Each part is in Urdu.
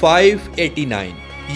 589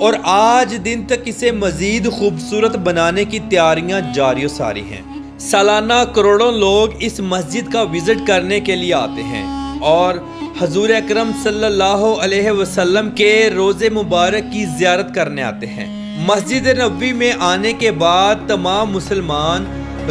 اور آج دن تک اسے مزید خوبصورت بنانے کی تیاریاں جاری و ساری ہیں۔ سالانہ کروڑوں لوگ اس مسجد کا وزٹ کرنے کے لیے آتے ہیں اور حضور اکرم صلی اللہ علیہ وسلم کے روضے مبارک کی زیارت کرنے آتے ہیں۔ مسجد نبوی میں آنے کے بعد تمام مسلمان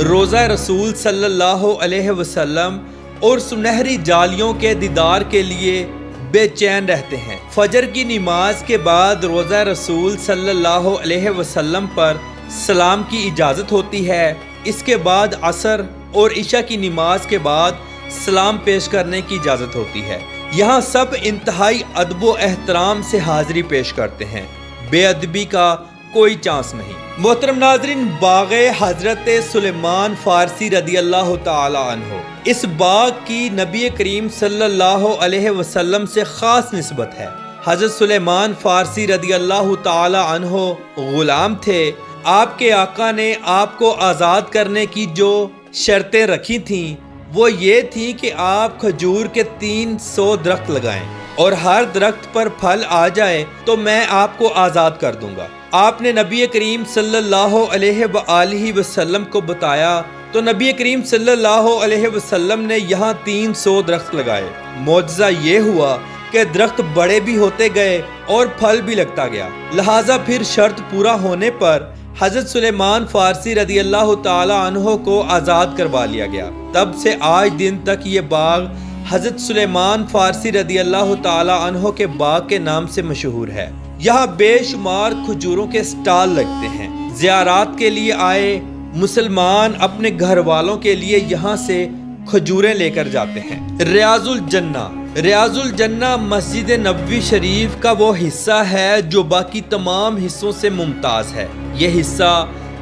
روضہ رسول صلی اللہ علیہ وسلم اور سنہری جالیوں کے دیدار کے لیے بے چین رہتے ہیں۔ فجر کی نماز کے بعد روضہ رسول صلی اللہ علیہ وسلم پر سلام کی اجازت ہوتی ہے۔ اس کے بعد عصر اور عشاء کی نماز کے بعد سلام پیش کرنے کی اجازت ہوتی ہے۔ یہاں سب انتہائی ادب و احترام سے حاضری پیش کرتے ہیں، بے ادبی کا کوئی چانس نہیں۔ محترم ناظرین، باغ حضرت سلیمان فارسی رضی اللہ تعالی عنہ، اس باغ کی نبی کریم صلی اللہ علیہ وسلم سے خاص نسبت ہے۔ حضرت سلیمان فارسی رضی اللہ تعالی عنہ غلام تھے۔ آپ کے آقا نے آپ کو آزاد کرنے کی جو شرطیں رکھی تھیں وہ یہ تھی کہ آپ کھجور کے 300 درخت لگائیں اور ہر درخت پر پھل آ جائے تو میں آپ کو آزاد کر دوں گا۔ آپ نے نبی کریم صلی اللہ علیہ وآلہ وسلم کو بتایا تو نبی کریم صلی اللہ علیہ وسلم نے یہاں 300 درخت لگائے۔ معجزہ یہ ہوا کہ درخت بڑے بھی ہوتے گئے اور پھل بھی لگتا گیا، لہٰذا پھر شرط پورا ہونے پر حضرت سلیمان فارسی رضی اللہ تعالی عنہ کو آزاد کروا لیا گیا۔ تب سے آج دن تک یہ باغ حضرت سلیمان فارسی رضی اللہ تعالی عنہ کے باغ کے نام سے مشہور ہے۔ یہاں بے شمار کھجوروں کے سٹال لگتے ہیں۔ زیارات کے لیے آئے مسلمان اپنے گھر والوں کے لیے یہاں سے کھجوریں لے کر جاتے ہیں۔ ریاض الجنہ، ریاض الجنہ مسجد نبوی شریف کا وہ حصہ ہے جو باقی تمام حصوں سے ممتاز ہے۔ یہ حصہ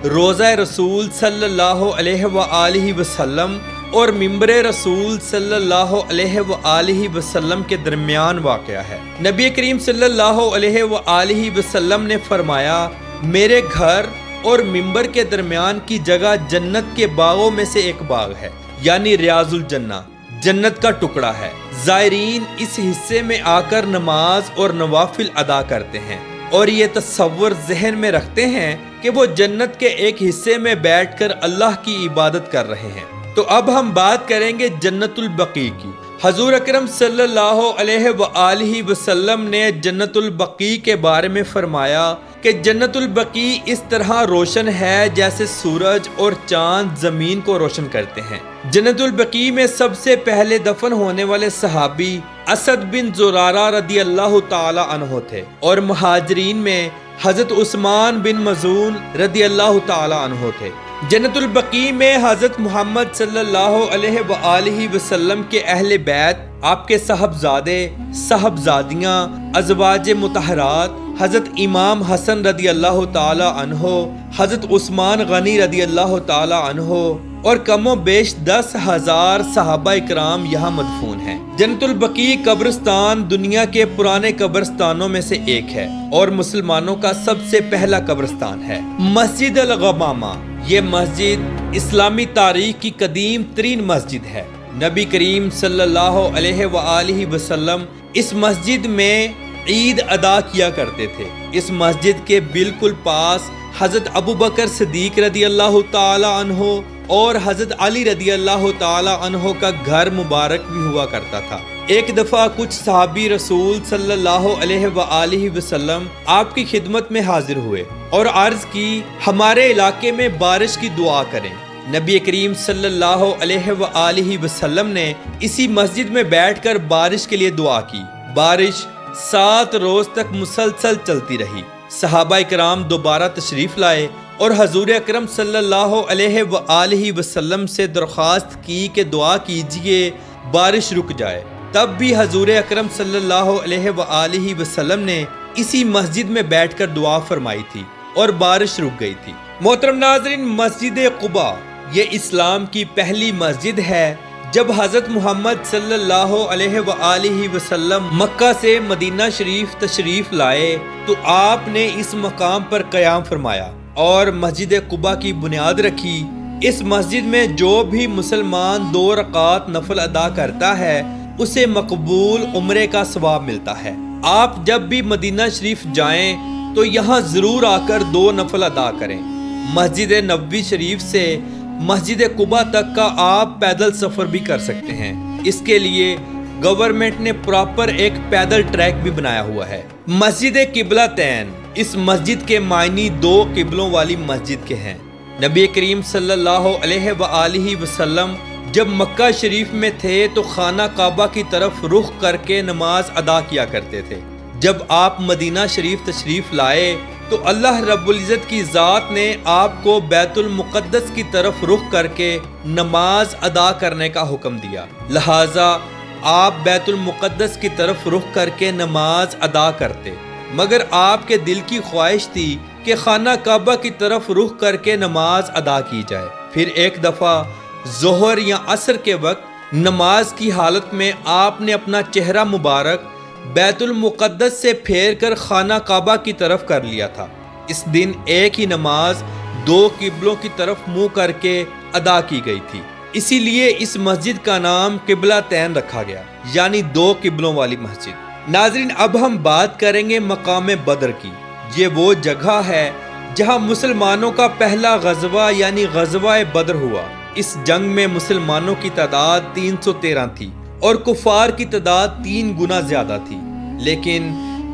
روضہ رسول صلی اللہ علیہ وآلہ وسلم اور ممبر رسول صلی اللہ علیہ وآلہ وسلم کے درمیان واقع ہے۔ نبی کریم صلی اللہ علیہ وآلہ وسلم نے فرمایا، میرے گھر اور ممبر کے درمیان کی جگہ جنت کے باغوں میں سے ایک باغ ہے، یعنی ریاض الجنہ، جنت کا ٹکڑا ہے۔ زائرین اس حصے میں آ کر نماز اور نوافل ادا کرتے ہیں اور یہ تصور ذہن میں رکھتے ہیں کہ وہ جنت کے ایک حصے میں بیٹھ کر اللہ کی عبادت کر رہے ہیں۔ تو اب ہم بات کریں گے جنت البقیع کی۔ حضور اکرم صلی اللہ علیہ وآلہ وسلم نے جنت البقیع کے بارے میں فرمایا کہ جنت البقیع اس طرح روشن ہے جیسے سورج اور چاند زمین کو روشن کرتے ہیں۔ جنت البقیع میں سب سے پہلے دفن ہونے والے صحابی اسد بن زرارہ رضی اللہ تعالی عنہ تھے اور مہاجرین میں حضرت عثمان بن مظعون رضی اللہ تعالی عنہ تھے۔ جنت البقیع میں حضرت محمد صلی اللہ علیہ وآلہ وسلم کے اہل بیت، آپ کے صاحبزادے، صاحبزادیاں، ازواج مطہرات، حضرت امام حسن رضی اللہ تعالی عنہ، حضرت عثمان غنی رضی اللہ تعالی عنہ اور کم و بیش 10,000 صحابہ اکرام یہاں مدفون ہیں۔ جنت البقیع قبرستان دنیا کے پرانے قبرستانوں میں سے ایک ہے اور مسلمانوں کا سب سے پہلا قبرستان ہے۔ مسجد الغمامہ، یہ مسجد اسلامی تاریخ کی قدیم ترین مسجد ہے۔ نبی کریم صلی اللہ علیہ وآلہ وسلم اس مسجد میں عید ادا کیا کرتے تھے۔ اس مسجد کے بالکل پاس حضرت ابوبکر صدیق رضی اللہ تعالی عنہ اور حضرت علی رضی اللہ تعالی عنہ کا گھر مبارک بھی ہوا کرتا تھا۔ ایک دفعہ کچھ صحابی رسول صلی اللہ علیہ وآلہ وسلم آپ کی خدمت میں حاضر ہوئے اور عرض کی، ہمارے علاقے میں بارش کی دعا کریں۔ نبی کریم صلی اللہ علیہ وآلہ وسلم نے اسی مسجد میں بیٹھ کر بارش کے لیے دعا کی۔ بارش 7 روز تک مسلسل چلتی رہی۔ صحابہ اکرام دوبارہ تشریف لائے اور حضور اکرم صلی اللہ علیہ وآلہ وسلم سے درخواست کی کہ دعا کیجئے بارش رک جائے۔ تب بھی حضور اکرم صلی اللہ علیہ وآلہ وسلم نے اسی مسجد میں بیٹھ کر دعا فرمائی تھی اور بارش رک گئی تھی۔ محترم ناظرین، مسجد قباء یہ اسلام کی پہلی مسجد ہے۔ جب حضرت محمد صلی اللہ علیہ وآلہ وسلم مکہ سے مدینہ شریف تشریف لائے تو آپ نے اس مقام پر قیام فرمایا اور مسجد قباء کی بنیاد رکھی۔ اس مسجد میں جو بھی مسلمان 2 رکعات نفل ادا کرتا ہے اسے مقبول عمرے کا ثواب ملتا ہے۔ آپ جب بھی مدینہ شریف جائیں تو یہاں ضرور آ کر 2 نفل ادا کریں۔ مسجد نبوی شریف سے مسجد قباء تک کا آپ پیدل سفر بھی کر سکتے ہیں۔ اس کے لیے گورنمنٹ نے پراپر ایک پیدل ٹریک بھی بنایا ہوا ہے۔ مسجد قبلہ تین، اس مسجد کے معنی 2 قبلوں والی مسجد کے ہیں۔ نبی کریم صلی اللہ علیہ وآلہ وسلم جب مکہ شریف میں تھے تو خانہ کعبہ کی طرف رخ کر کے نماز ادا کیا کرتے تھے۔ جب آپ مدینہ شریف تشریف لائے تو اللہ رب العزت کی ذات نے آپ کو بیت المقدس کی طرف رخ کر کے نماز ادا کرنے کا حکم دیا، لہٰذا آپ بیت المقدس کی طرف رخ کر کے نماز ادا کرتے، مگر آپ کے دل کی خواہش تھی کہ خانہ کعبہ کی طرف رخ کر کے نماز ادا کی جائے۔ پھر ایک دفعہ ظہر یا عصر کے وقت نماز کی حالت میں آپ نے اپنا چہرہ مبارک بیت المقدس سے پھیر کر خانہ کعبہ کی طرف کر لیا تھا۔ اس دن ایک ہی نماز 2 قبلوں کی طرف منہ کر کے ادا کی گئی تھی، اسی لیے اس مسجد کا نام قبلہ تین رکھا گیا، یعنی 2 قبلوں والی مسجد۔ ناظرین، اب ہم بات کریں گے مقام بدر کی۔ یہ وہ جگہ ہے جہاں مسلمانوں کا پہلا غزوہ یعنی غزوہ بدر ہوا۔ اس جنگ میں مسلمانوں کی تعداد 313 تھی اور کفار کی تعداد 3 گنا زیادہ تھی، لیکن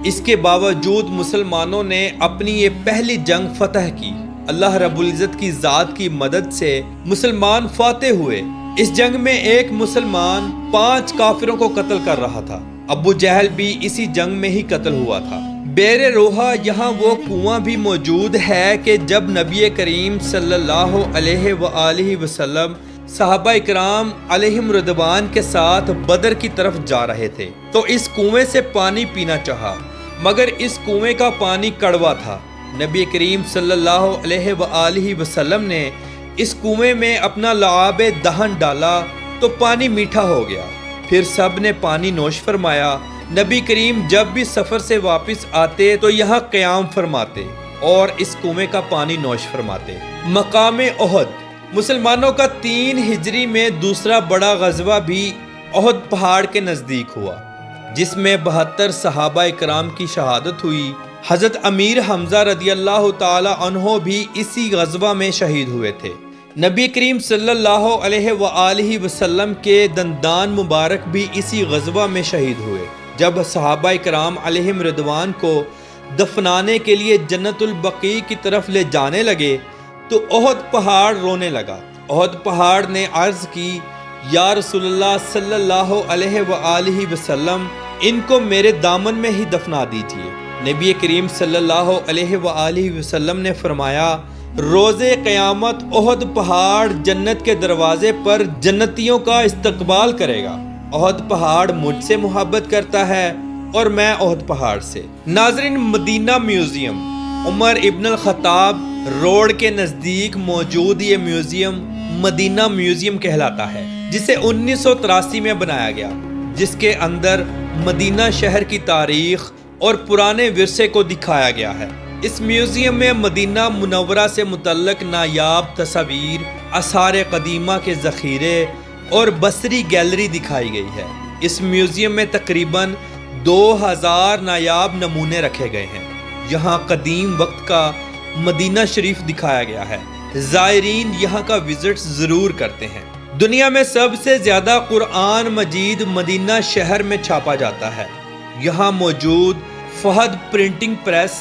اس کے باوجود مسلمانوں نے اپنی یہ پہلی جنگ فتح کی۔ اللہ رب العزت کی ذات کی مدد سے مسلمان فاتح ہوئے۔ اس جنگ میں ایک مسلمان 5 کافروں کو قتل کر رہا تھا۔ ابو جہل بھی اسی جنگ میں ہی قتل ہوا تھا۔ بیر روحا یہاں وہ کنواں بھی موجود ہے کہ جب نبی کریم صلی اللہ علیہ وآلہ وسلم صحابہ اکرام علیہم رضوان کے ساتھ بدر کی طرف جا رہے تھے تو اس کنویں سے پانی پینا چاہا، مگر اس کنویں کا پانی کڑوا تھا۔ نبی کریم صلی اللہ علیہ وآلہ وسلم نے اس کنویں میں اپنا لعاب دہن ڈالا تو پانی میٹھا ہو گیا۔ پھر سب نے پانی نوش فرمایا۔ نبی کریم جب بھی سفر سے واپس آتے تو یہاں قیام فرماتے اور اس کنویں کا پانی نوش فرماتے۔ مقام احد، مسلمانوں کا 3 ہجری میں دوسرا بڑا غزوہ بھی احد پہاڑ کے نزدیک ہوا، جس میں 72 صحابہ اکرام کی شہادت ہوئی۔ حضرت امیر حمزہ رضی اللہ تعالی عنہ بھی اسی غزوہ میں شہید ہوئے تھے۔ نبی کریم صلی اللہ علیہ وآلہ وسلم کے دندان مبارک بھی اسی غزوہ میں شہید ہوئے۔ جب صحابہ کرام علیہم رضوان کو دفنانے کے لیے جنت البقیع کی طرف لے جانے لگے تو احد پہاڑ رونے لگا۔ احد پہاڑ نے عرض کی، یا رسول اللہ صلی اللہ علیہ وآلہ وسلم، ان کو میرے دامن میں ہی دفنا دیجیے۔ نبی کریم صلی اللہ علیہ وآلہ وسلم نے فرمایا، روز قیامت احد پہاڑ جنت کے دروازے پر جنتیوں کا استقبال کرے گا۔ احد پہاڑ مجھ سے محبت کرتا ہے اور میں احد پہاڑ سے۔ ناظرین، مدینہ میوزیم، عمر ابن الخطاب روڈ کے نزدیک موجود یہ میوزیم مدینہ میوزیم کہلاتا ہے، جسے 1983 میں بنایا گیا، جس کے اندر مدینہ شہر کی تاریخ اور پرانے ورثے کو دکھایا گیا ہے۔ اس میوزیم میں مدینہ منورہ سے متعلق نایاب تصاویر، آثار قدیمہ کے ذخیرے اور بصری گیلری دکھائی گئی ہے۔ اس میوزیم میں تقریباً 2000 نایاب نمونے رکھے گئے ہیں۔ یہاں قدیم وقت کا مدینہ شریف دکھایا گیا ہے۔ زائرین یہاں کا وزٹ ضرور کرتے ہیں۔ دنیا میں سب سے زیادہ قرآن مجید مدینہ شہر میں چھاپا جاتا ہے۔ یہاں موجود فہد پرنٹنگ پریس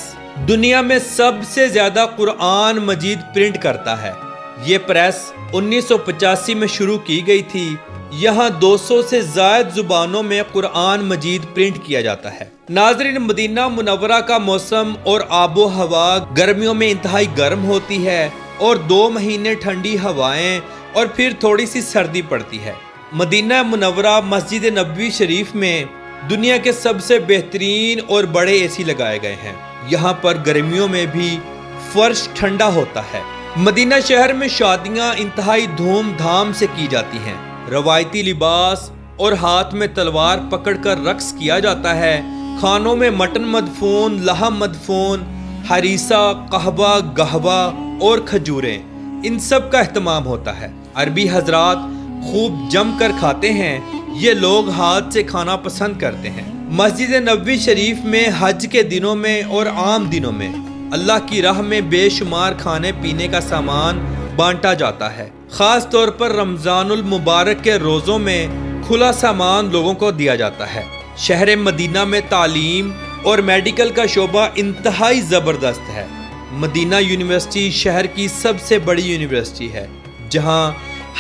دنیا میں سب سے زیادہ قرآن مجید پرنٹ کرتا ہے۔ یہ پریس 1985 میں شروع کی گئی تھی۔ یہاں 200 سے زائد زبانوں میں قرآن مجید پرنٹ کیا جاتا ہے۔ ناظرین، مدینہ منورہ کا موسم اور آب و ہوا گرمیوں میں انتہائی گرم ہوتی ہے اور 2 مہینے ٹھنڈی ہوائیں اور پھر تھوڑی سی سردی پڑتی ہے۔ مدینہ منورہ مسجد نبوی شریف میں دنیا کے سب سے بہترین اور بڑے اے سی لگائے گئے ہیں۔ یہاں پر گرمیوں میں بھی فرش ٹھنڈا ہوتا ہے۔ مدینہ شہر میں شادیاں انتہائی دھوم دھام سے کی جاتی ہیں۔ روایتی لباس اور ہاتھ میں تلوار پکڑ کر رقص کیا جاتا ہے۔ کھانوں میں مٹن مدفون، لحم مدفون، ہریسہ، قہوہ، گہوہ اور کھجوریں، ان سب کا اہتمام ہوتا ہے۔ عربی حضرات خوب جم کر کھاتے ہیں یہ لوگ ہاتھ سے کھانا پسند کرتے ہیں۔ مسجد نبوی شریف میں حج کے دنوں میں اور عام دنوں میں اللہ کی راہ میں بے شمار کھانے پینے کا سامان بانٹا جاتا ہے۔ خاص طور پر رمضان المبارک کے روزوں میں کھلا سامان لوگوں کو دیا جاتا ہے۔ شہر مدینہ میں تعلیم اور میڈیکل کا شعبہ انتہائی زبردست ہے۔ مدینہ یونیورسٹی شہر کی سب سے بڑی یونیورسٹی ہے جہاں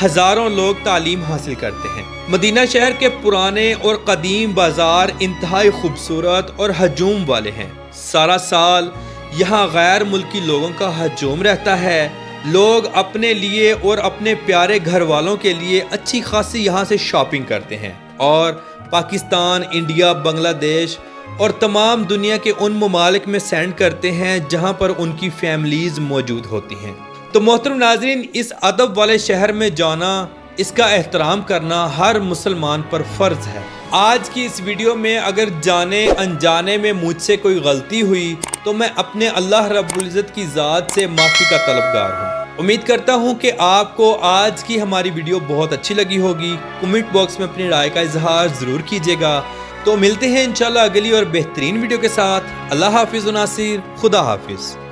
ہزاروں لوگ تعلیم حاصل کرتے ہیں۔ مدینہ شہر کے پرانے اور قدیم بازار انتہائی خوبصورت اور ہجوم والے ہیں۔ سارا سال یہاں غیر ملکی لوگوں کا ہجوم رہتا ہے۔ لوگ اپنے لیے اور اپنے پیارے گھر والوں کے لیے اچھی خاصی یہاں سے شاپنگ کرتے ہیں اور پاکستان، انڈیا، بنگلہ دیش اور تمام دنیا کے ان ممالک میں سینڈ کرتے ہیں جہاں پر ان کی فیملیز موجود ہوتی ہیں۔ تو محترم ناظرین، اس ادب والے شہر میں جانا، اس کا احترام کرنا ہر مسلمان پر فرض ہے۔ آج کی اس ویڈیو میں اگر جانے انجانے میں مجھ سے کوئی غلطی ہوئی تو میں اپنے اللہ رب العزت کی ذات سے معافی کا طلبگار ہوں۔ امید کرتا ہوں کہ آپ کو آج کی ہماری ویڈیو بہت اچھی لگی ہوگی۔ کمنٹ باکس میں اپنی رائے کا اظہار ضرور کیجیے گا۔ تو ملتے ہیں انشاءاللہ اگلی اور بہترین ویڈیو کے ساتھ۔ اللہ حافظ و ناصر، خدا حافظ۔